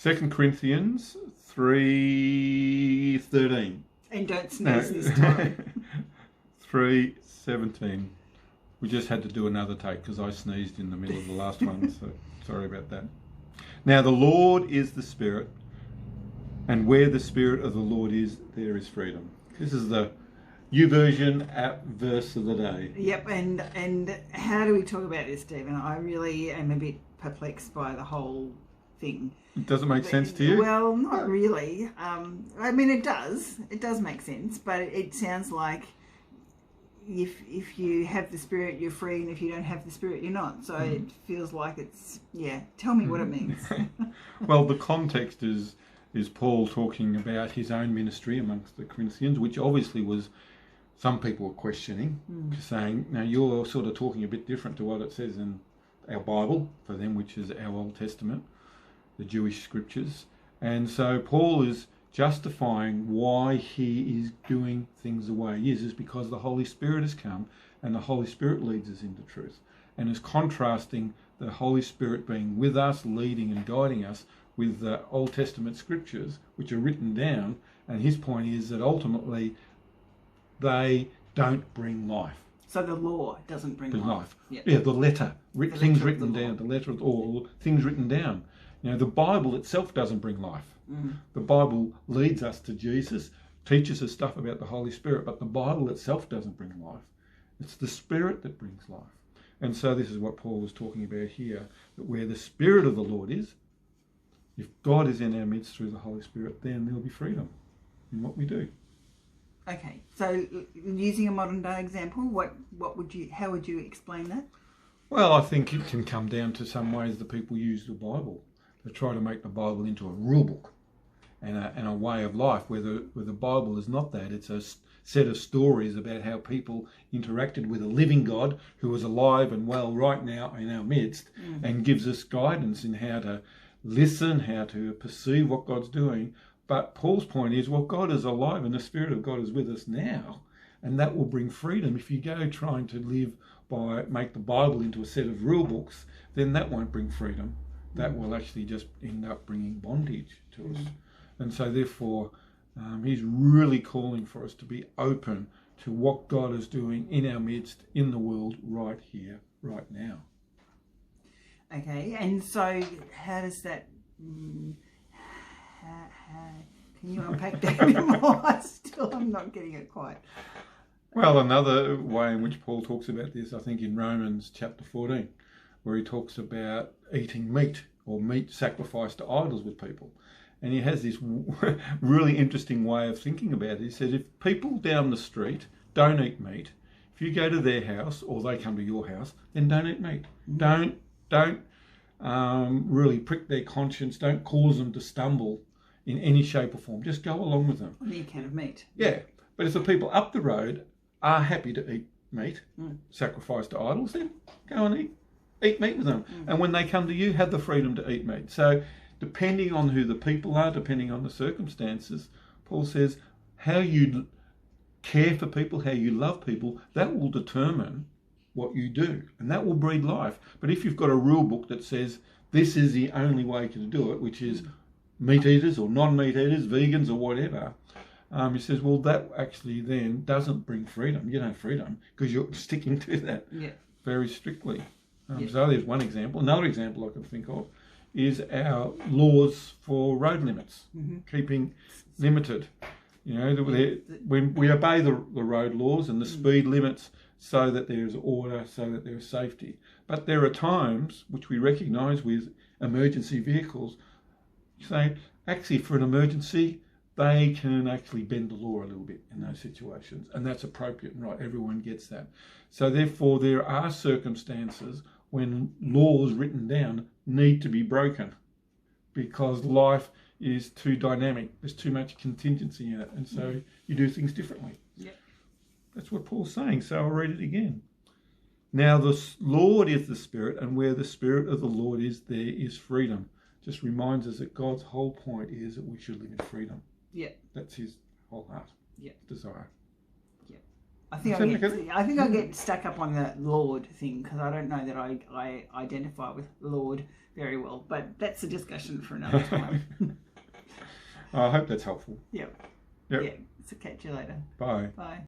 2 Corinthians 3:13. And don't sneeze this time. 3:17. We just had to do another take because I sneezed in the middle of the last one, so sorry about that. Now the Lord is the Spirit, and where the Spirit of the Lord is, there is freedom. This is the YouVersion app verse of the day. Yep, and how do we talk about this, Stephen? I really am a bit perplexed by the whole thing. It doesn't make sense to you? Well, not really. I mean, it does. It does make sense, but it sounds like if you have the Spirit, you're free, and if you don't have the Spirit, you're not. So it feels like it's, tell me what it means. Well, the context is Paul talking about his own ministry amongst the Corinthians, which obviously was, some people were questioning, saying, now you're sort of talking a bit different to what it says in our Bible, for them, which is our Old Testament, the Jewish scriptures. And so Paul is justifying why he is doing things the way he is because the Holy Spirit has come and the Holy Spirit leads us into truth, and is contrasting the Holy Spirit being with us, leading and guiding us, with the Old Testament scriptures, which are written down. And his point is that ultimately they don't bring life. So the law doesn't bring life. Yep. Yeah, the letter, things written down, the letter of all things written down. You know, the Bible itself doesn't bring life. The Bible leads us to Jesus, teaches us stuff about the Holy Spirit, but the Bible itself doesn't bring life. It's the Spirit that brings life. And so this is what Paul was talking about here, that where the Spirit of the Lord is, if God is in our midst through the Holy Spirit, then there'll be freedom in what we do. Okay, so using a modern day example, how would you explain that? Well, I think it can come down to some ways that people use the Bible. They try to make the Bible into a rule book and a way of life, where the Bible is not that. It's a set of stories about how people interacted with a living God who is alive and well right now in our midst, and gives us guidance in how to listen, how to perceive what God's doing. But Paul's point is, well, God is alive and the Spirit of God is with us now, and that will bring freedom. If you go trying to make the Bible into a set of rule books, then that won't bring freedom. That will actually just end up bringing bondage to us. And so therefore, he's really calling for us to be open to what God is doing in our midst, in the world, right here, right now. Okay, and so how does that... can you unpack that a bit more? I'm not getting it quite. Well, another way in which Paul talks about this, I think in Romans chapter 14, where he talks about eating meat or meat sacrificed to idols with people. And he has this really interesting way of thinking about it. He says, if people down the street don't eat meat, if you go to their house or they come to your house, then don't eat meat. Don't really prick their conscience. Don't cause them to stumble in any shape or form. Just go along with them. On the account of meat. Yeah. But if the people up the road are happy to eat meat, sacrificed to idols, then go and eat meat with them. And when they come to you, have the freedom to eat meat. So depending on who the people are, depending on the circumstances, Paul says how you care for people, how you love people, that will determine what you do, and that will breed life. But if you've got a rule book that says this is the only way to do it, which is meat eaters or non-meat eaters, vegans or whatever, he says, well, that actually then doesn't bring freedom. You don't have freedom because you're sticking to that very strictly. So there's one example. Another example I can think of is our laws for road limits, keeping limited. You know, when we obey the road laws and the speed limits so that there's order, so that there's safety. But there are times which we recognise with emergency vehicles, say, actually for an emergency, they can actually bend the law a little bit in those situations. And that's appropriate and right. Everyone gets that. So therefore, there are circumstances when laws written down need to be broken because life is too dynamic. There's too much contingency in it. And so you do things differently. Yeah. That's what Paul's saying. So I'll read it again. Now the Lord is the Spirit, and where the Spirit of the Lord is, there is freedom. Just reminds us that God's whole point is that we should live in freedom. Yeah. That's his whole heart. Yeah. Desire. Yeah. I think I get stuck up on the Lord thing because I don't know that I identify with Lord very well. But that's a discussion for another time. I hope that's helpful. Yep. Yep. Yeah. So catch you later. Bye. Bye.